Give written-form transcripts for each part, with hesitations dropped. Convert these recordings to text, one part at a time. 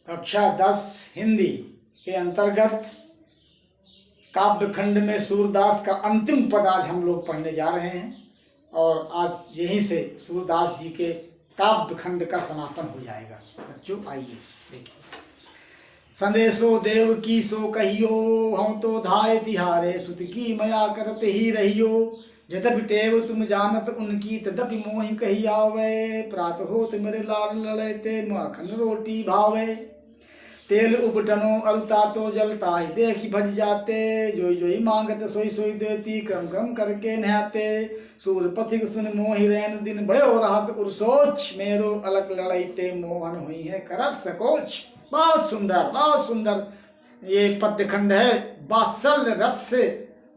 कक्षा 10 हिंदी के अंतर्गत काव्यखंड में सूरदास का अंतिम पद आज हम लोग पढ़ने जा रहे हैं और आज यहीं से सूरदास जी के काव्यखंड का समापन हो जाएगा। बच्चों आइए देखिए। संदेशो देव की सो कहियो, हम तो धाय तिहारे सुत की मया करत ही रहियो। यद्यपि टेव तुम जानत उनकी, तदपि मोहि कही आवे। प्रात होत मेरे लाड़ लड़ते, माखन रोटी भावे। तेल उबटनो अरुता तो जलता ही देखी भज जाते। जोई जोई मांगत सोई सोई देती, क्रम क्रम करके नहाते। सूर पथिक सुन मोहि रैन, दिन बड़े हो रहत उर्सोच। मेरो अलग लड़ाईते, मोहन हुई है करस सकोच। बहुत सुंदर ये पद्यखंड है।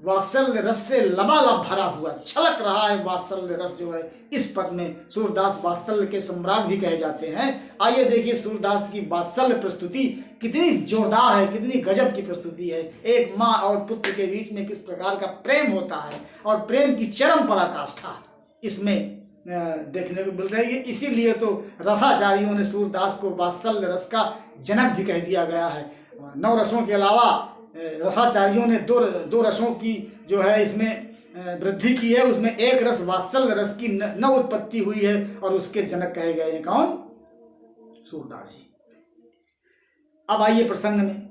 वात्सल्य रस से लबालब भरा हुआ छलक रहा है। वात्सल्य रस जो है इस पद में, सूरदास वात्सल्य के सम्राट भी कहे जाते हैं। आइए देखिए सूरदास की वात्सल्य प्रस्तुति कितनी जोरदार है, कितनी गजब की प्रस्तुति है। एक माँ और पुत्र के बीच में किस प्रकार का प्रेम होता है और प्रेम की चरम पराकाष्ठा इसमें देखने को मिल रही है। इसीलिए तो रसाचार्यों ने सूरदास को वात्सल्य रस का जनक भी कह दिया गया है। 9 रसों के अलावा रसाचार्यों ने दो रसों की जो है इसमें वृद्धि की है। उसमें एक रस वात्सल्य रस की न उत्पत्ति हुई है और उसके जनक कहे गए हैं कौन? सूरदास जी। अब आइए प्रसंग में।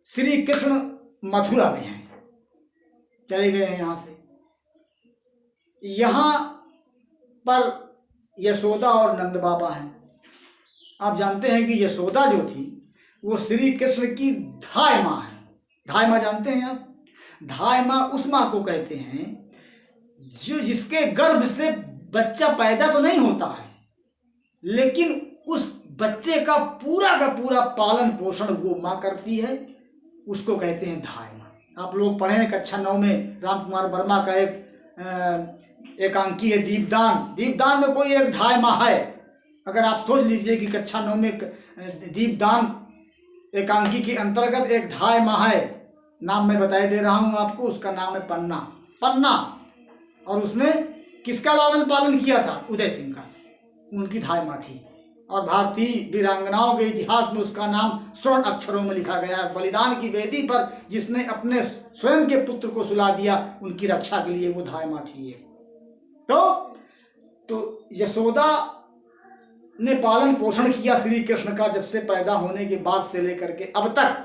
श्री कृष्ण मथुरा में हैं, चले गए हैं यहां से। यहां पर यशोदा और नंद बाबा हैं। आप जानते हैं कि यशोदा जो थी वो श्री कृष्ण की धाय माँ है। धाय माँ जानते हैं आप? धाय माँ उस माँ को कहते हैं जो जिसके गर्भ से बच्चा पैदा तो नहीं होता है, लेकिन उस बच्चे का पूरा पालन पोषण वो माँ करती है। उसको कहते हैं धाय माँ। आप लोग पढ़े हैं कक्षा 9 में राम कुमार वर्मा का एक एकांकी है दीपदान। दीपदान में कोई एक धाय माँ है। अगर आप सोच लीजिए कि कक्षा 9 में दीपदान एकांकी के अंतर्गत एक धाय माँ है, नाम मैं बताए दे रहा हूँ आपको। उसका नाम है पन्ना। और उसने किसका लालन पालन किया था? उदय सिंह का। उनकी धाय माँ थी। और भारतीय वीरांगनाओं के इतिहास में उसका नाम स्वर्ण अक्षरों में लिखा गया है। बलिदान की वेदी पर जिसने अपने स्वयं के पुत्र को सुला दिया उनकी रक्षा के लिए, वो धाय माँ थी। तो यशोदा ने पालन पोषण किया श्री कृष्ण का जब से पैदा होने के बाद से लेकर के अब तक।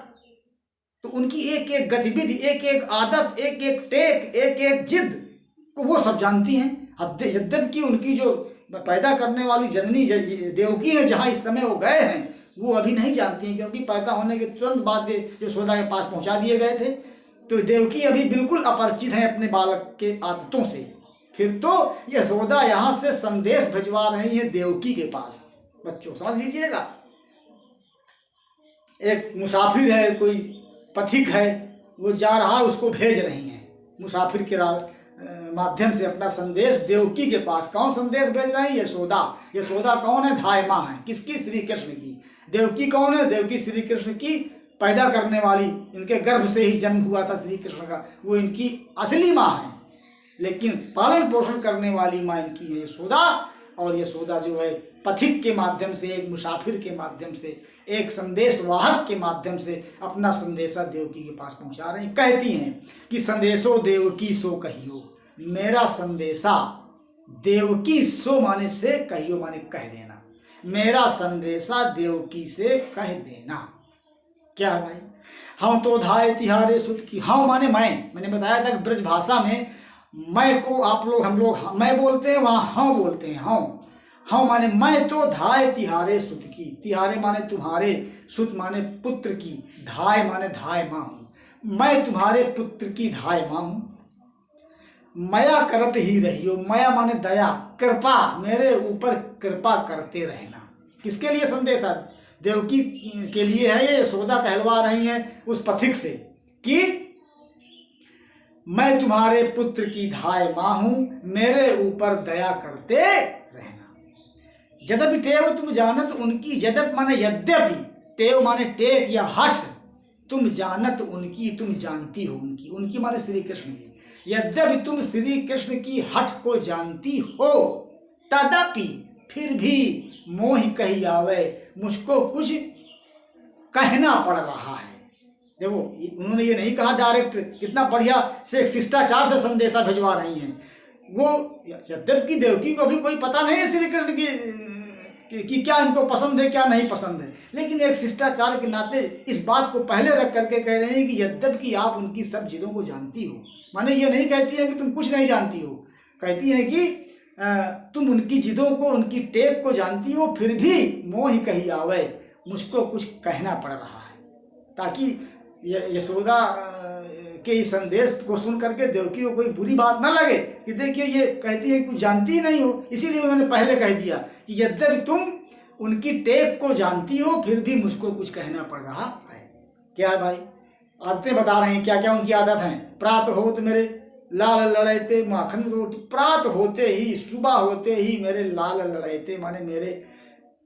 तो उनकी एक एक गतिविधि, एक एक आदत, एक एक टेक, एक एक जिद को वो सब जानती हैं। यद्यपि उनकी जो पैदा करने वाली जननी देवकी है, जहाँ इस समय वो गए हैं, वो अभी नहीं जानती हैं, क्योंकि पैदा होने के तुरंत बाद यशोदा के पास पहुँचा दिए गए थे। तो देवकी अभी बिल्कुल अपरिचित है अपने बालक के आदतों से। फिर तो यशोदा यहाँ से संदेश भिजवा रही है देवकी के पास। बच्चों समझ लीजिएगा, एक मुसाफिर है, कोई पथिक है, वो जा रहा है, उसको भेज रही हैं मुसाफिर के माध्यम से अपना संदेश देवकी के पास। कौन संदेश भेज रही है? यशोदा। यशोदा कौन है? धाय माँ है। किसकी? श्री कृष्ण की। देवकी कौन है? देवकी श्री कृष्ण की पैदा करने वाली, इनके गर्भ से ही जन्म हुआ था श्री कृष्ण का, वो इनकी असली माँ है। लेकिन पालन पोषण करने वाली माँ इनकी है यशोदा। और यशोदा जो है पथिक के माध्यम से, एक मुसाफिर के माध्यम से, एक संदेशवाहक के माध्यम से अपना संदेशा देवकी के पास पहुंचा रही। कहती हैं कि संदेशो देवकी सो कहियो, मेरा संदेशा देवकी सो माने से कहियो माने कह देना, मेरा संदेशा देवकी से कह देना। क्या भाई? हाँ तो धाय तिहारे सुत की। हाँ माने मैंने बताया था कि ब्रज भाषा में मैं को हम लोग मैं बोलते हैं, वहाँ हाँ बोलते हैं। हाँ माने मैं तो धाय तिहारे सुत की। तिहारे माने तुम्हारे, सुत माने पुत्र की, धाय माने धाय माँ हूँ। मैं तुम्हारे पुत्र की धाय माँ हूँ। मया करत ही रहियो। मया माने दया, कृपा, मेरे ऊपर कृपा करते रहना। किसके लिए संदेशा? देवकी के लिए है। ये यशोदा कहलवा रही हैं उस पथिक से कि मैं तुम्हारे पुत्र की धाय माँ हूँ, मेरे ऊपर दया करते रहना। यद्यपि टेव तुम जानत उनकी। यद्यप माने यद्यपि, टेव माने टेक या हठ। तुम जानत उनकी, तुम जानती हो उनकी। उनकी माने श्री कृष्ण की। यद्यपि तुम श्री कृष्ण की हठ को जानती हो, तदपि फिर भी मोहि कही आवे, मुझको कुछ कहना पड़ रहा है। देखो उन्होंने ये नहीं कहा डायरेक्ट, कितना बढ़िया से एक शिष्टाचार से संदेशा भिजवा रही हैं। वो यद्यपि देवकी को भी कोई पता नहीं है श्री कृष्ण कि क्या इनको पसंद है क्या नहीं पसंद है, लेकिन एक शिष्टाचार के नाते इस बात को पहले रख करके कह रहे हैं कि यद्यपि आप उनकी सब चीज़ों को जानती हो, माने ये नहीं कहती है कि तुम कुछ नहीं जानती हो, कहती है कि तुम उनकी जिदों को, उनकी टेप को जानती हो, फिर भी मोह कही आवे, मुझको कुछ कहना पड़ रहा है। ताकि यशोदा के इस संदेश को सुन करके देवकी को कोई बुरी बात ना लगे कि देखिए ये कहती है कुछ जानती ही नहीं हो, इसीलिए उन्होंने पहले कह दिया कि यद्यपि तुम उनकी टेप को जानती हो फिर भी मुझको कुछ कहना पड़ रहा है। क्या है भाई, आदतें बता रहे हैं क्या क्या उनकी आदत हैं। प्रात हो तो मेरे लाल लड़ाते माखन रोटी, प्रात होते ही, सुबह होते ही मेरे लाल लड़ाते माने मेरे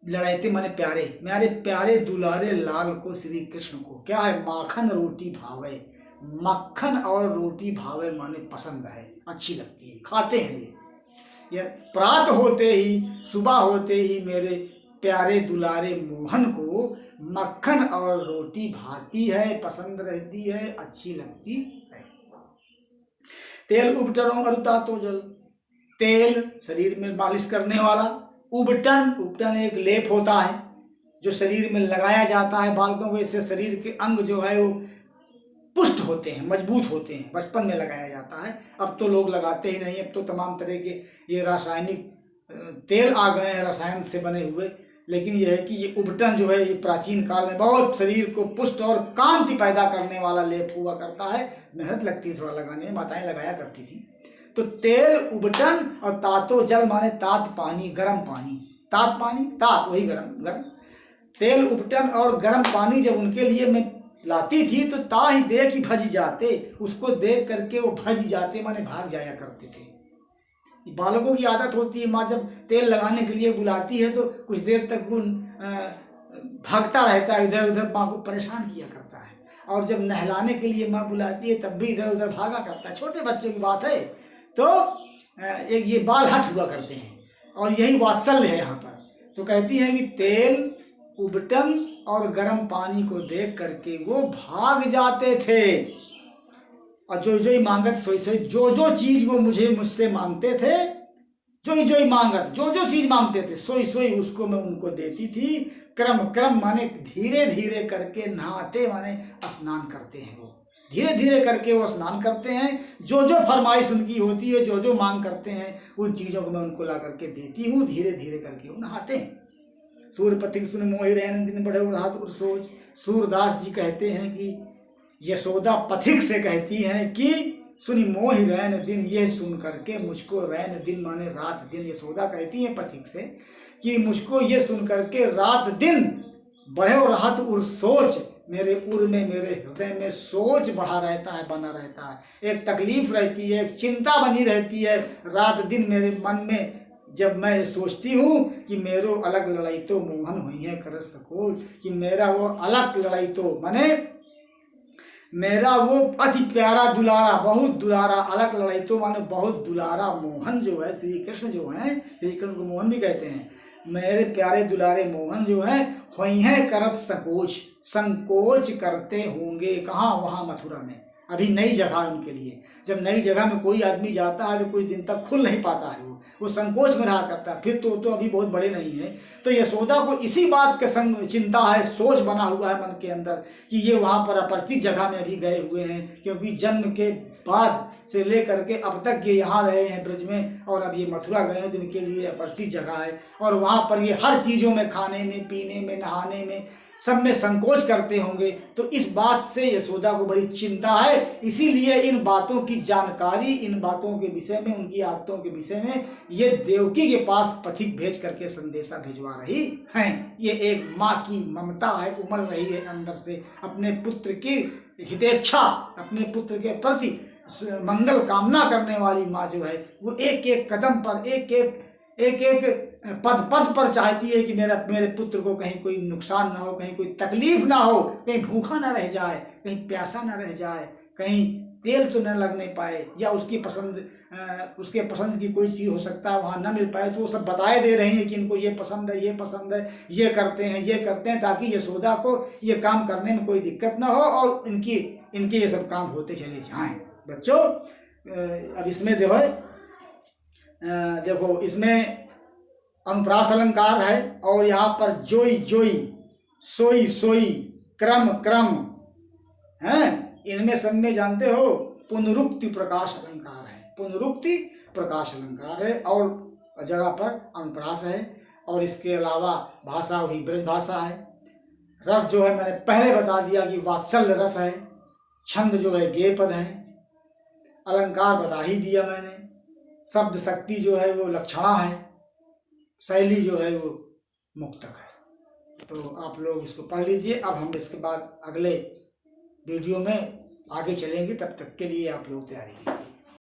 लड़ाते माने प्यारे, मेरे प्यारे दुलारे लाल को, श्री कृष्ण को क्या है, माखन रोटी भावे, मक्खन और रोटी भावे माने पसंद है, अच्छी लगती है, खाते हैं ये प्रात होते ही, सुबह होते ही मेरे प्यारे दुलारे मोहन को मक्खन और रोटी भाती है, पसंद रहती है, अच्छी लगती है। तेल उबटनों अरुता तो जल, तेल शरीर में मालिश करने वाला, उबटन, उबटन एक लेप होता है जो शरीर में लगाया जाता है बालकों को, इससे शरीर के अंग जो है वो पुष्ट होते हैं, मजबूत होते हैं, बचपन में लगाया जाता है। अब तो लोग लगाते ही नहीं, अब तो तमाम तरह के ये रासायनिक तेल आ गए हैं रसायन से बने हुए, लेकिन यह है कि ये उबटन जो है ये प्राचीन काल में बहुत शरीर को पुष्ट और कांति पैदा करने वाला लेप हुआ करता है। मेहनत लगती है थोड़ा लगाने में, माताएं लगाया करती थी। तो तेल उबटन और तातो जल माने तात पानी, गर्म पानी, तात पानी, तात वही गर्म गर्म, तेल उबटन और गर्म पानी जब उनके लिए मैं लाती थी तो ता ही देख ही भज जाते, उसको देख करके वो भज जाते माने भाग जाया करते थे। बालकों की आदत होती है, माँ जब तेल लगाने के लिए बुलाती है तो कुछ देर तक वो भागता रहता है, इधर उधर माँ को परेशान किया करता है, और जब नहलाने के लिए माँ बुलाती है तब भी इधर उधर भागा करता है। छोटे बच्चों की बात है, तो एक ये बाल हट हुआ करते हैं, और यही वात्सल्य है यहाँ पर। तो कहती है कि तेल उबटन और गर्म पानी को देख करके वो भाग जाते थे, और जो जो ही मांगत सोई सोई, जो जो चीज वो मुझसे मांगते थे, जो ही मांगत, जो जो चीज मांगते थे सोई सोई उसको मैं उनको देती थी। क्रम क्रम माने धीरे धीरे करके नहाते माने स्नान करते हैं, वो धीरे धीरे करके वो स्नान करते हैं। जो जो फरमाइश उनकी होती है, जो जो मांग करते हैं, उन चीज़ों को मैं उनको ला करके देती हूँ, धीरे धीरे करके वो नहाते हैं। सूर्य पथिक सुन मोहि रहन दिन बढ़े रात और सोच। सूरदास जी कहते हैं कि यशोदा पथिक से कहती हैं कि सुनी मोहि रैन दिन, ये सुन करके मुझको, रैन दिन माने रात दिन, यशोदा कहती हैं पथिक से कि मुझको ये सुन करके रात दिन बढ़े रहत उर सोच, मेरे उर में, मेरे हृदय में सोच बढ़ा रहता है, बना रहता है, एक तकलीफ रहती है, एक चिंता बनी रहती है रात दिन मेरे मन में, जब मैं सोचती हूँ कि मेरो अलग लड़ाई तो मोहन हुई है कर सको, कि मेरा वो अलग लड़ाई तो माने मेरा वो अति प्यारा दुलारा, बहुत दुलारा, अलग लड़ाई तो माने बहुत दुलारा मोहन जो है, श्री कृष्ण जो है, श्री कृष्ण को मोहन भी कहते हैं, मेरे प्यारे दुलारे मोहन जो है हुई हैं करत संकोच, संकोच करते होंगे कहाँ, वहाँ मथुरा में। अभी नई जगह है उनके लिए, जब नई जगह में कोई आदमी जाता है तो कुछ दिन तक खुल नहीं पाता है, वो संकोच में रहा करता है, फिर तो अभी बहुत बड़े नहीं है। तो यशोदा को इसी बात के संग चिंता है, सोच बना हुआ है मन के अंदर कि ये वहाँ पर अपरिचित जगह में अभी गए हुए हैं, क्योंकि जन्म के बाद से लेकर के अब तक ये यहाँ रहे हैं ब्रज में, और अब ये मथुरा गए हैं, जिनके लिए अपरिचित जगह है, और वहाँ पर ये हर चीज़ों में, खाने में, पीने में, नहाने में, सब में संकोच करते होंगे। तो इस बात से यशोदा को बड़ी चिंता है, इसीलिए इन बातों की जानकारी, इन बातों के विषय में, उनकी आदतों के विषय में ये देवकी के पास पथिक भेज करके संदेशा भिजवा रही हैं। ये एक माँ की ममता है, उमड़ रही है अंदर से, अपने पुत्र की हितेच्छा, अपने पुत्र के प्रति मंगल कामना करने वाली माँ जो है, वो एक एक कदम पर, एक एक पद पर चाहती है कि मेरे पुत्र को कहीं कोई नुकसान ना हो, कहीं कोई तकलीफ ना हो, कहीं भूखा ना रह जाए, कहीं प्यासा ना रह जाए, कहीं तेल तो न लगने पाए, या उसके पसंद की कोई चीज़ हो सकता है वहाँ न मिल पाए, तो वो सब बताए दे रही हैं कि इनको ये पसंद है, ये पसंद है, ये करते हैं, ताकि यशोदा को ये काम करने में कोई दिक्कत ना हो और इनके ये सब काम होते चले जाएं। बच्चों अब इसमें देखो इसमें अनुप्रास अलंकार है, और यहाँ पर जोई जोई, सोई सोई, क्रम क्रम है, इनमें सब में जानते हो पुनरुक्ति प्रकाश अलंकार है, पुनरुक्ति प्रकाश अलंकार है, और जगह पर अनुप्रास है। और इसके अलावा भाषा हुई ब्रज भाषा है। रस जो है मैंने पहले बता दिया कि वात्सल्य रस है। छंद जो है गेय पद है। अलंकार बता ही दिया मैंने। शब्द शक्ति जो है वो लक्षणा है। शैली जो है वो मुक्तक है। तो आप लोग इसको पढ़ लीजिए। अब हम इसके बाद अगले वीडियो में आगे चलेंगे, तब तक के लिए आप लोग तैयारी कीजिए।